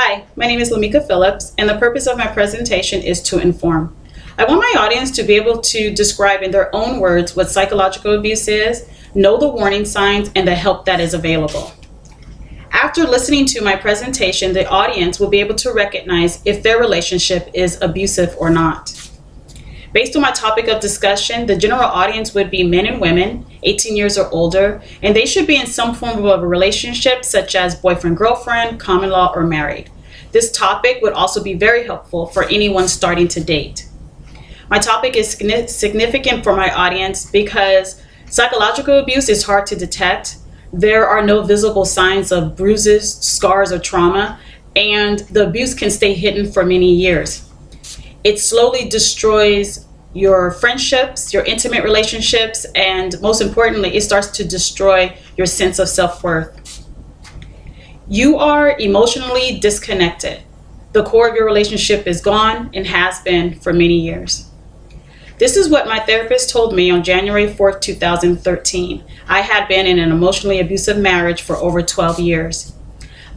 Hi, my name is Lamika Phillips, and the purpose of my presentation is to inform. I want my audience to be able to describe in their own words what psychological abuse is, know the warning signs, and the help that is available. After listening to my presentation, the audience will be able to recognize if their relationship is abusive or not. Based on my topic of discussion, the general audience would be men and women, 18 years or older, and they should be in some form of a relationship such as boyfriend-girlfriend, common law, or married. This topic would also be very helpful for anyone starting to date. My topic is significant for my audience because psychological abuse is hard to detect. There are no visible signs of bruises, scars, or trauma, and the abuse can stay hidden for many years. It slowly destroys your friendships, your intimate relationships, and most importantly, it starts to destroy your sense of self-worth. You are emotionally disconnected. The core of your relationship is gone and has been for many years. This is what my therapist told me on January 4th, 2013. I had been in an emotionally abusive marriage for over 12 years.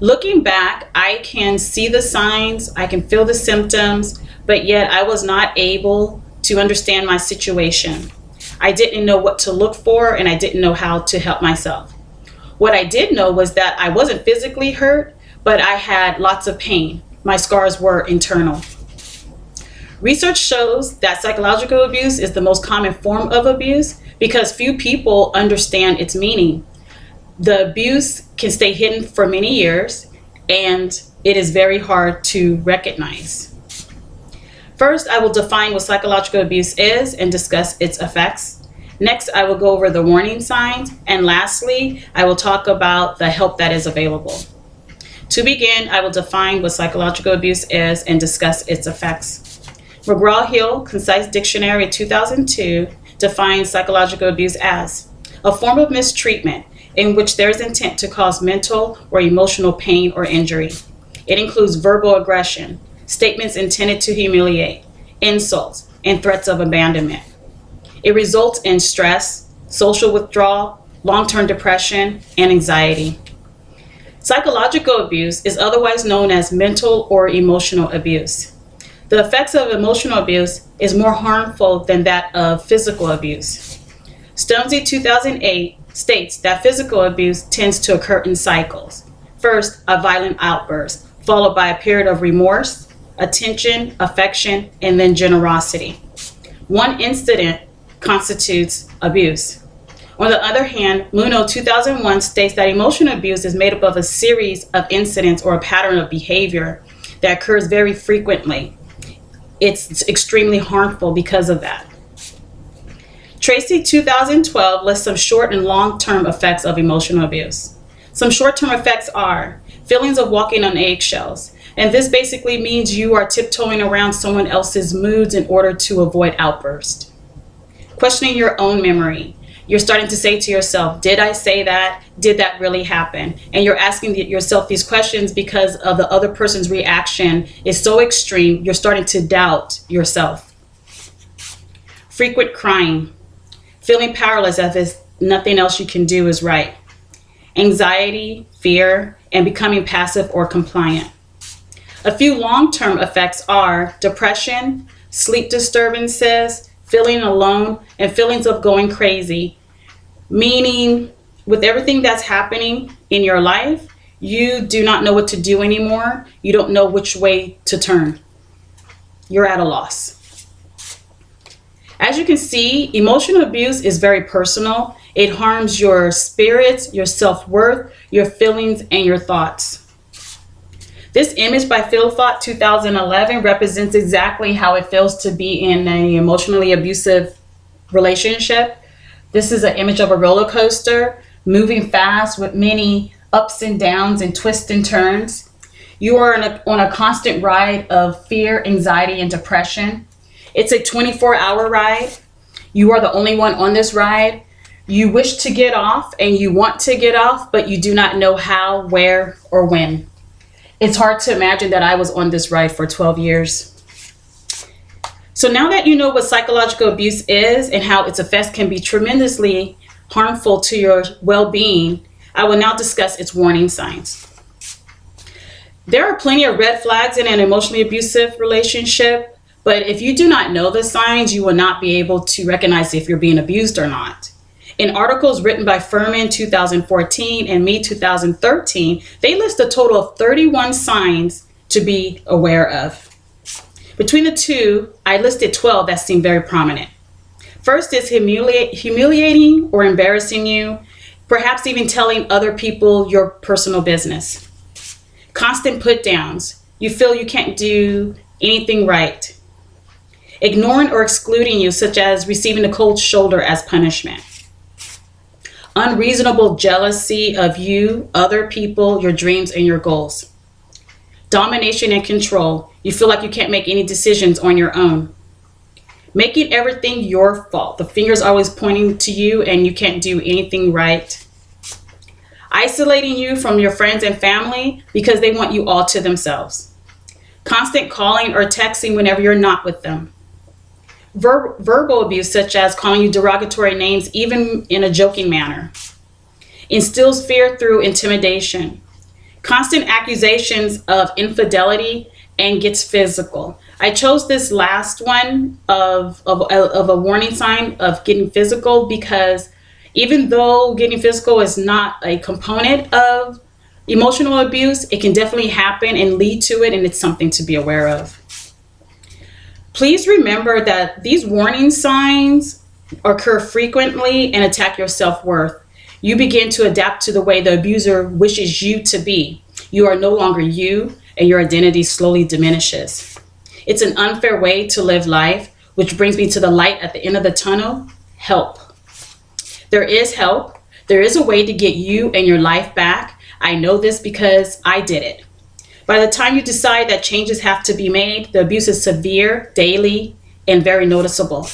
Looking back, I can see the signs, I can feel the symptoms, but yet I was not able to understand my situation. I didn't know what to look for, and I didn't know how to help myself. What I did know was that I wasn't physically hurt, but I had lots of pain. My scars were internal. Research shows that psychological abuse is the most common form of abuse because few people understand its meaning. The abuse can stay hidden for many years, and it is very hard to recognize. First, I will define what psychological abuse is and discuss its effects. Next, I will go over the warning signs. And lastly, I will talk about the help that is available. To begin, I will define what psychological abuse is and discuss its effects. McGraw-Hill Concise Dictionary 2002 defines psychological abuse as a form of mistreatment in which there is intent to cause mental or emotional pain or injury. It includes verbal aggression, statements intended to humiliate, insults, and threats of abandonment. It results in stress, social withdrawal, long-term depression, and anxiety. Psychological abuse is otherwise known as mental or emotional abuse. The effects of emotional abuse is more harmful than that of physical abuse. Stonesy 2008 states that physical abuse tends to occur in cycles. First, a violent outburst, followed by a period of remorse, attention, affection, and then generosity. One incident constitutes abuse. On the other hand, Muno 2001 states that emotional abuse is made up of a series of incidents or a pattern of behavior that occurs very frequently. It's extremely harmful because of that. Tracy 2012 lists some short and long-term effects of emotional abuse. Some short-term effects are feelings of walking on eggshells. And this basically means you are tiptoeing around someone else's moods in order to avoid outbursts. Questioning your own memory. You're starting to say to yourself, did I say that? Did that really happen? And you're asking yourself these questions because of the other person's reaction is so extreme, you're starting to doubt yourself. Frequent crying. Feeling powerless as if nothing else you can do is right. Anxiety, fear, and becoming passive or compliant. A few long-term effects are depression, sleep disturbances, feeling alone, and feelings of going crazy, meaning with everything that's happening in your life, you do not know what to do anymore. You don't know which way to turn. You're at a loss. As you can see, emotional abuse is very personal. It harms your spirits, your self-worth, your feelings, and your thoughts. This image by Philthought 2011 represents exactly how it feels to be in an emotionally abusive relationship. This is an image of a roller coaster moving fast with many ups and downs and twists and turns. You are on a constant ride of fear, anxiety, and depression. It's a 24-hour ride. You are the only one on this ride. You wish to get off and you want to get off, but you do not know how, where, or when. It's hard to imagine that I was on this ride for 12 years. So now that you know what psychological abuse is and how its effects can be tremendously harmful to your well-being, I will now discuss its warning signs. There are plenty of red flags in an emotionally abusive relationship, but if you do not know the signs, you will not be able to recognize if you're being abused or not. In articles written by Furman 2014 and Me 2013, they list a total of 31 signs to be aware of. Between the two, I listed 12 that seem very prominent. First is humiliating or embarrassing you, perhaps even telling other people your personal business. Constant put downs. You feel you can't do anything right. Ignoring or excluding you, such as receiving a cold shoulder as punishment. Unreasonable jealousy of you, other people, your dreams, and your goals. Domination and control. You feel like you can't make any decisions on your own. Making everything your fault. The finger's always pointing to you and you can't do anything right. Isolating you from your friends and family because they want you all to themselves. Constant calling or texting whenever you're not with them. Verbal abuse, such as calling you derogatory names, even in a joking manner. Instills fear through intimidation. Constant accusations of infidelity and gets physical. I chose this last one of a warning sign of getting physical because even though getting physical is not a component of emotional abuse, it can definitely happen and lead to it, and it's something to be aware of. Please remember that these warning signs occur frequently and attack your self-worth. You begin to adapt to the way the abuser wishes you to be. You are no longer you, and your identity slowly diminishes. It's an unfair way to live life, which brings me to the light at the end of the tunnel: help. There is help. There is a way to get you and your life back. I know this because I did it. By the time you decide that changes have to be made, the abuse is severe, daily, and very noticeable.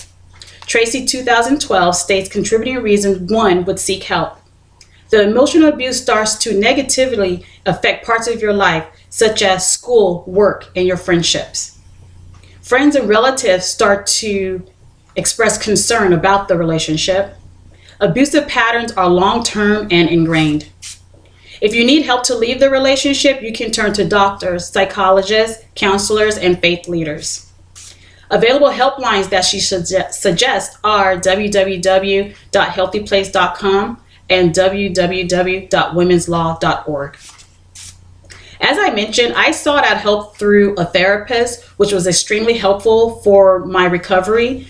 Tracy 2012 states contributing reasons one would seek help. The emotional abuse starts to negatively affect parts of your life, such as school, work, and your friendships. Friends and relatives start to express concern about the relationship. Abusive patterns are long-term and ingrained. If you need help to leave the relationship, you can turn to doctors, psychologists, counselors, and faith leaders. Available helplines that she suggests are www.healthyplace.com and www.womenslaw.org. As I mentioned, I sought out help through a therapist, which was extremely helpful for my recovery.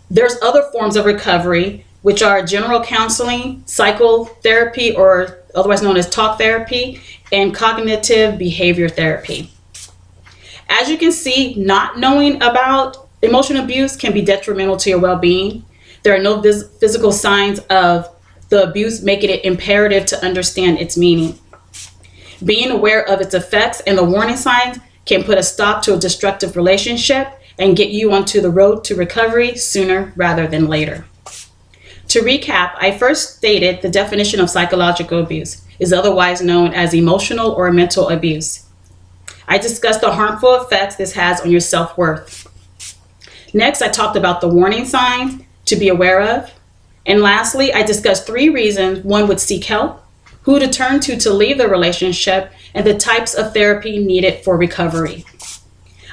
There's other forms of recovery, which are general counseling, psychotherapy, or otherwise known as talk therapy, and cognitive behavior therapy. As you can see, not knowing about emotional abuse can be detrimental to your well-being. There are no physical signs of the abuse, making it imperative to understand its meaning. Being aware of its effects and the warning signs can put a stop to a destructive relationship and get you onto the road to recovery sooner rather than later. To recap, I first stated the definition of psychological abuse is otherwise known as emotional or mental abuse. I discussed the harmful effects this has on your self-worth. Next, I talked about the warning signs to be aware of. And lastly, I discussed 3 reasons one would seek help, who to turn to leave the relationship, and the types of therapy needed for recovery.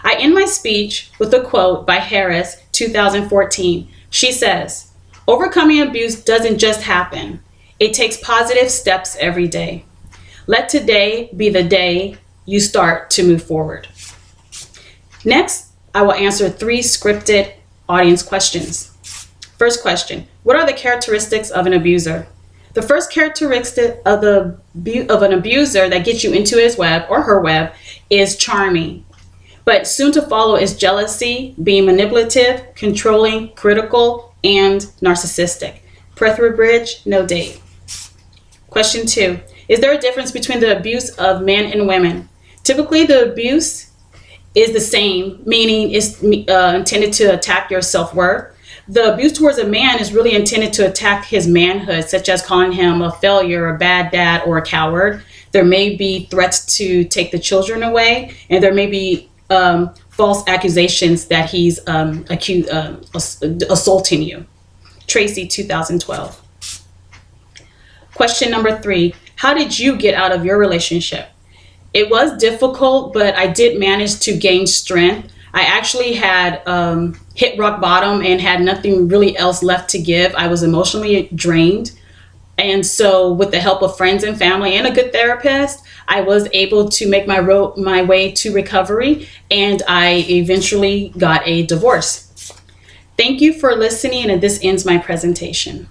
I end my speech with a quote by Harris, 2014. She says, "Overcoming abuse doesn't just happen. It takes positive steps every day. Let today be the day you start to move forward." Next, I will answer 3 scripted audience questions. First question: what are the characteristics of an abuser? The first characteristic of an abuser that gets you into his web or her web is charming. But soon to follow is jealousy, being manipulative, controlling, critical, and narcissistic. Plethora Bridge, no date. Question 2: is there a difference between the abuse of men and women? Typically, the abuse is the same, meaning it's intended to attack your self-worth. The abuse towards a man is really intended to attack his manhood, such as calling him a failure, a bad dad, or a coward. There may be threats to take the children away, and there may be false accusations that he's assaulting you. Tracy, 2012. Question number 3: how did you get out of your relationship? It was difficult, but I did manage to gain strength. I actually had hit rock bottom and had nothing really else left to give. I was emotionally drained. And so, with the help of friends and family and a good therapist, I was able to make my way to recovery, and I eventually got a divorce. Thank you for listening, and this ends my presentation.